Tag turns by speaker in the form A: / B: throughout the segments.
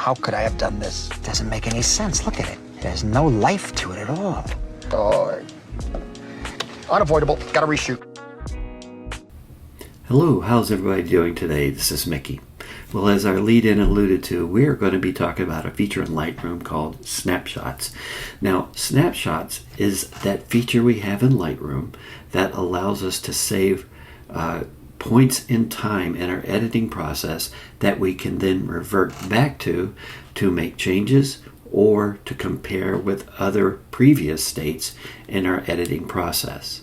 A: how could I have done this? It doesn't make any sense. Look at it. There's no life to it at all. Oh, unavoidable. Gotta reshoot.
B: Hello, how's everybody doing today? This is Mickey. Well, as our lead-in alluded to, we're going to be talking about a feature in Lightroom called Snapshots. Now, Snapshots is that feature we have in Lightroom that allows us to save points in time in our editing process that we can then revert back to make changes or to compare with other previous states in our editing process.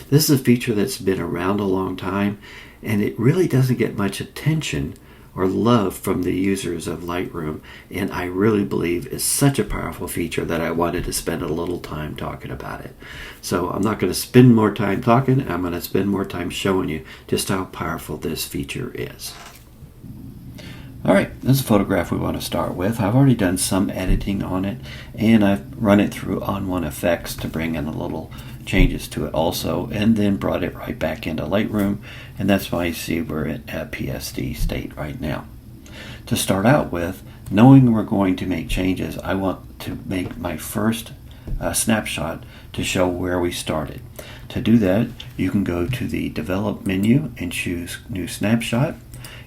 B: This is a feature that's been around a long time, and it really doesn't get much attention or love from the users of Lightroom, and I really believe it's such a powerful feature that I wanted to spend a little time talking about it. So I'm not going to spend more time talking, I'm going to spend more time showing you just how powerful this feature is. Alright, this is a photograph we want to start with. I've already done some editing on it, and I've run it through On1 Effects to bring in a little changes to it also, and then brought it right back into Lightroom, and that's why you see we're at PSD state right now. To start out with, knowing we're going to make changes, I want to make my first snapshot to show where we started. To do that, you can go to the Develop menu and choose New Snapshot.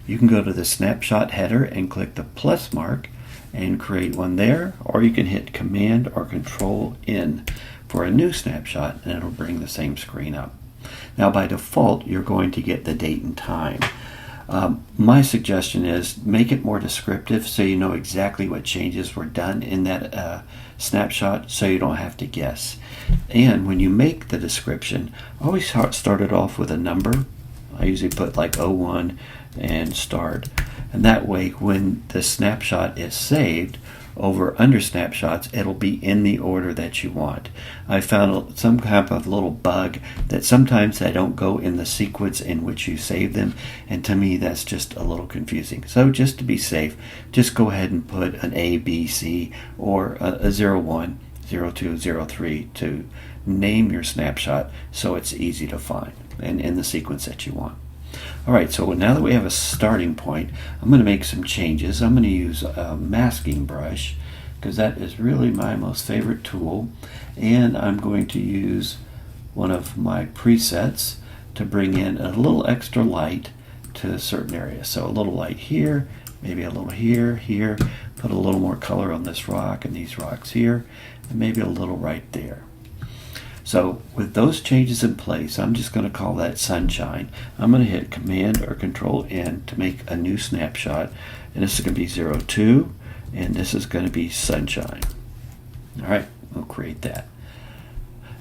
B: You can go to the snapshot header and click the plus mark and create one there, or you can hit Command or Control N for a new snapshot, and it'll bring the same screen up. Now by default, you're going to get the date and time. My suggestion is make it more descriptive so you know exactly what changes were done in that snapshot, so you don't have to guess. And when you make the description, always start it off with a number. I usually put like 01 and start, and that way when the snapshot is saved over under snapshots, it'll be in the order that you want. I found some kind of little bug that sometimes they don't go in the sequence in which you save them, and to me that's just a little confusing. So just to be safe, just go ahead and put an A, B, C, or a 01, 02, 03 to name your snapshot so it's easy to find and in the sequence that you want. Alright, so now that we have a starting point, I'm going to make some changes. I'm going to use a masking brush because that is really my most favorite tool, and I'm going to use one of my presets to bring in a little extra light to certain areas. So a little light here, maybe a little here, here, put a little more color on this rock and these rocks here, and maybe a little right there. So with those changes in place, I'm just going to call that sunshine. I'm going to hit Command or Control N to make a new snapshot, and this is going to be 02, and this is going to be sunshine. Alright, we'll create that.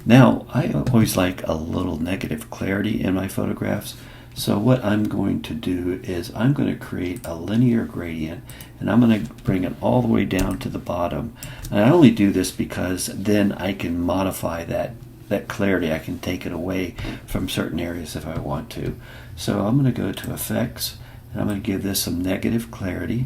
B: Now, I always like a little negative clarity in my photographs, so what I'm going to do is I'm going to create a linear gradient, and I'm going to bring it all the way down to the bottom. And I only do this because then I can modify that clarity. I can take it away from certain areas if I want to. So I'm going to go to Effects, and I'm going to give this some negative clarity,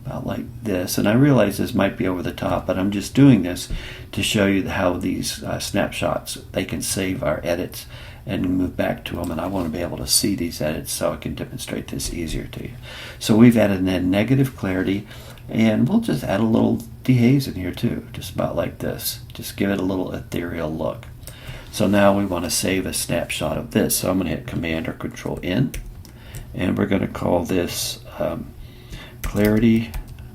B: about like this. And I realize this might be over the top, but I'm just doing this to show you how these snapshots, they can save our edits and move back to them, and I want to be able to see these edits so I can demonstrate this easier to you. So we've added that negative clarity, and we'll just add a little dehaze in here too, just about like this. Just give it a little ethereal look. So now we want to save a snapshot of this, so I'm going to hit Command or Control N, and we're going to call this clarity,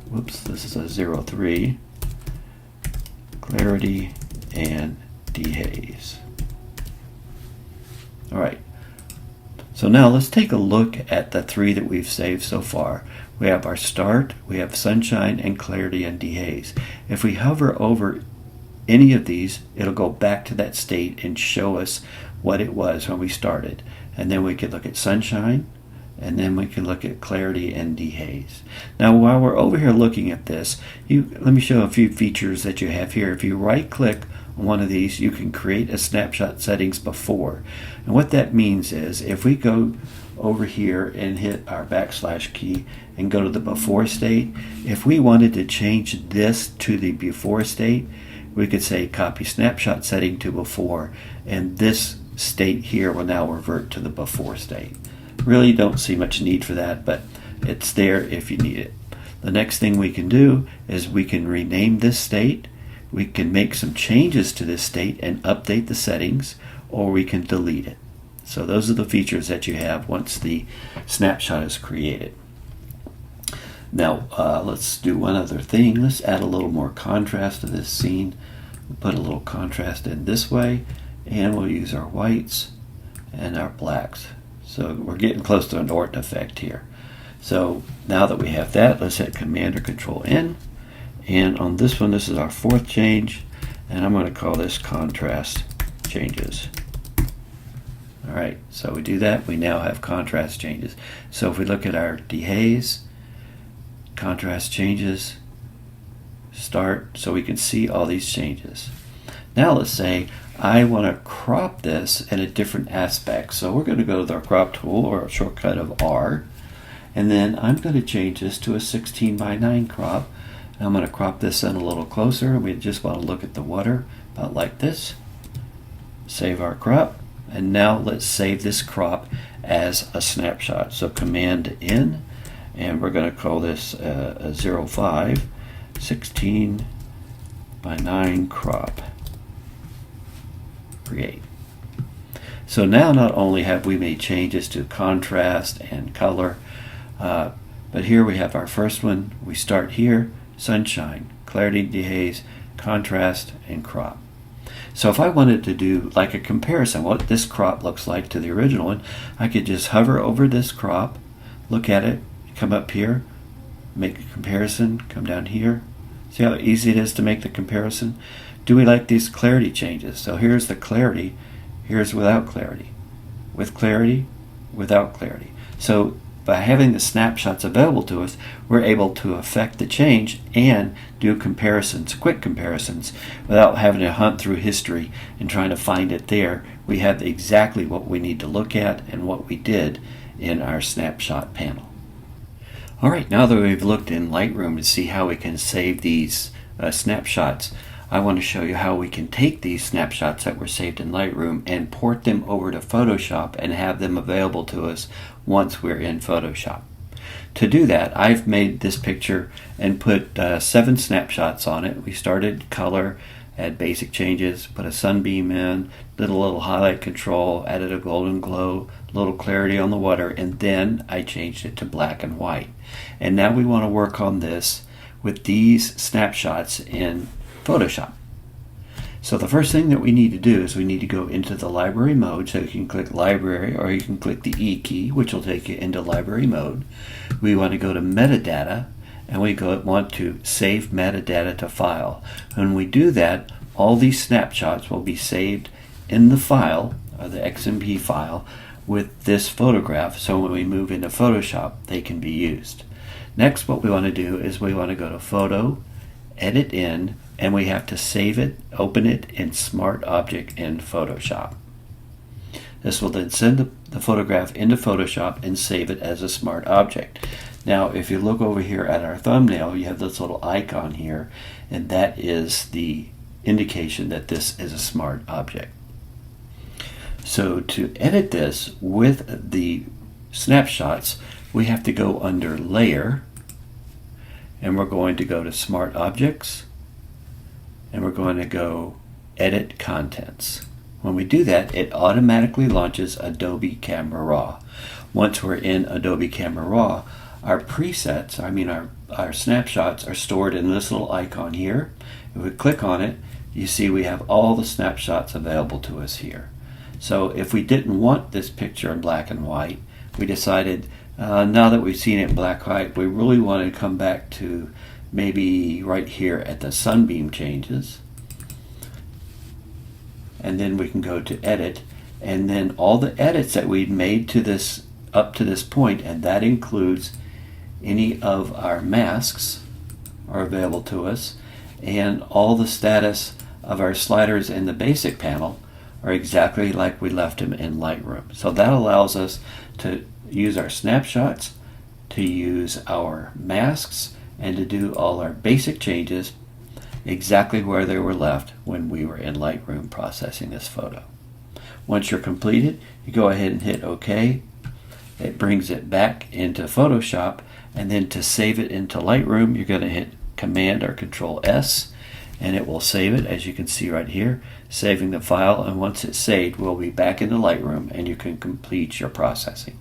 B: whoops, this is a 03, clarity and dehaze. Alright, so now let's take a look at the three that we've saved so far. We have our start, we have sunshine, and clarity and dehaze. If we hover over any of these, it'll go back to that state and show us what it was when we started. And then we could look at sunshine, and then we can look at clarity and dehaze. Now while we're over here looking at this, let me show a few features that you have here. If you right click on one of these, you can create a snapshot settings before. And what that means is if we go over here and hit our backslash key and go to the before state, if we wanted to change this to the before state, we could say copy snapshot setting to before, and this state here will now revert to the before state. Really don't see much need for that, but it's there if you need it. the next thing we can do is we can rename this state, we can make some changes to this state and update the settings, or we can delete it. So those are the features that you have once the snapshot is created. Now let's do one other thing. Let's add a little more contrast to this scene. We'll put a little contrast in this way, and we'll use our whites and our blacks. So we're getting close to an Norton effect here. So now that we have that, let's hit Command or Control N. And on this one, this is our fourth change, and I'm going to call this contrast changes. Alright, so we do that, we now have contrast changes. So if we look at our dehaze, contrast changes, start, so we can see all these changes. Now let's say I want to crop this in a different aspect. So we're going to go to the crop tool, or a shortcut of R, and then I'm going to change this to a 16:9 crop. I'm going to crop this in a little closer, and we just want to look at the water about like this. Save our crop, and now let's save this crop as a snapshot. So Command N, and we're going to call this a 05 16:9 crop. Create. So now not only have we made changes to contrast and color, but here we have our first one. We start here, sunshine, clarity, dehaze, contrast, and crop. So if I wanted to do like a comparison, what this crop looks like to the original one, I could just hover over this crop, look at it, come up here, make a comparison, come down here. See how easy it is to make the comparison? Do we like these clarity changes? So here's the clarity, here's without clarity, with clarity, without clarity. So by having the snapshots available to us, we're able to affect the change and do comparisons, quick comparisons, without having to hunt through history and trying to find it there. We have exactly what we need to look at and what we did in our snapshot panel. Alright, now that we've looked in Lightroom to see how we can save these snapshots, I want to show you how we can take these snapshots that were saved in Lightroom and port them over to Photoshop and have them available to us once we're in Photoshop. To do that, I've made this picture and put 7 snapshots on it. We started color, add basic changes, put a sunbeam in, did a little highlight control, added a golden glow, a little clarity on the water, and then I changed it to black and white. And now we want to work on this with these snapshots in Photoshop. So the first thing that we need to do is we need to go into the library mode. So you can click library, or you can click the E key, which will take you into library mode. We want to go to metadata, and we want to save metadata to file. When we do that, all these snapshots will be saved in the file, or the XMP file, with this photograph, so when we move into Photoshop they can be used. Next, what we want to do is we want to go to Photo, Edit In, and we have to save it, open it in Smart Object in Photoshop. This will then send the photograph into Photoshop and save it as a smart object. Now if you look over here at our thumbnail, you have this little icon here, and that is the indication that this is a smart object. So to edit this with the snapshots, we have to go under Layer, and we're going to go to Smart Objects, and we're going to go Edit Contents. When we do that, it automatically launches Adobe Camera Raw. Once we're in Adobe Camera Raw, our presets, our snapshots are stored in this little icon here. If we click on it, you see we have all the snapshots available to us here. So if we didn't want this picture in black and white, we decided now that we've seen it in black and white, we really want to come back to maybe right here at the sunbeam changes, and then we can go to edit, and then all the edits that we've made to this up to this point, and that includes any of our masks are available to us, and all the status of our sliders in the basic panel are exactly like we left them in Lightroom. So that allows us to use our snapshots, to use our masks, and to do all our basic changes exactly where they were left when we were in Lightroom processing this photo. Once you're completed, you go ahead and hit OK. It brings it back into Photoshop, And then to save it into Lightroom, you're going to hit Command or Control S, and it will save it, as you can see right here, saving the file. And once it's saved, we'll be back into Lightroom and you can complete your processing.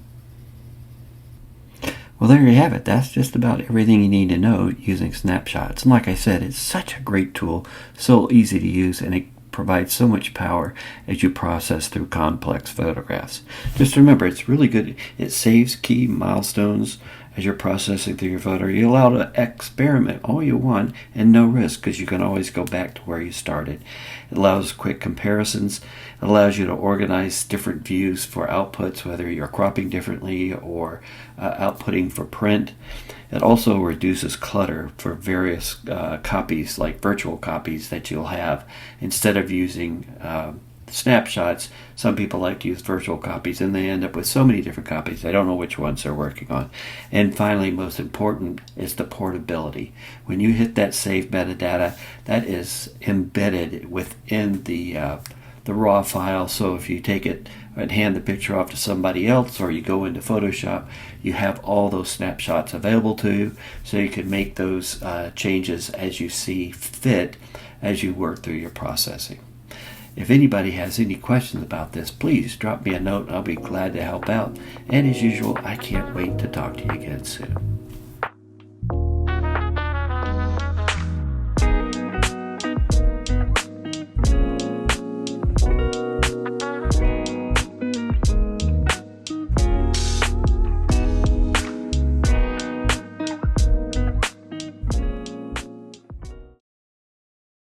B: Well, there you have it. That's just about everything you need to know using Snapshots. And like I said, it's such a great tool, so easy to use, and it provides so much power as you process through complex photographs. Just remember, it's really good. It saves key milestones as you're processing through your photo. You're allowed to experiment all you want and no risk, because you can always go back to where you started. It allows quick comparisons. It allows you to organize different views for outputs, whether you're cropping differently or outputting for print. It also reduces clutter for various copies, like virtual copies that you'll have. Instead of using snapshots, some people like to use virtual copies, and they end up with so many different copies they don't know which ones they're working on. And finally, most important, is the portability. When you hit that save metadata, that is embedded within the raw file. So if you take it and hand the picture off to somebody else, or you go into Photoshop, you have all those snapshots available to you, so you can make those changes as you see fit as you work through your processing. If anybody has any questions about this, please drop me a note. I'll be glad to help out. And as usual, I can't wait to talk to you again soon.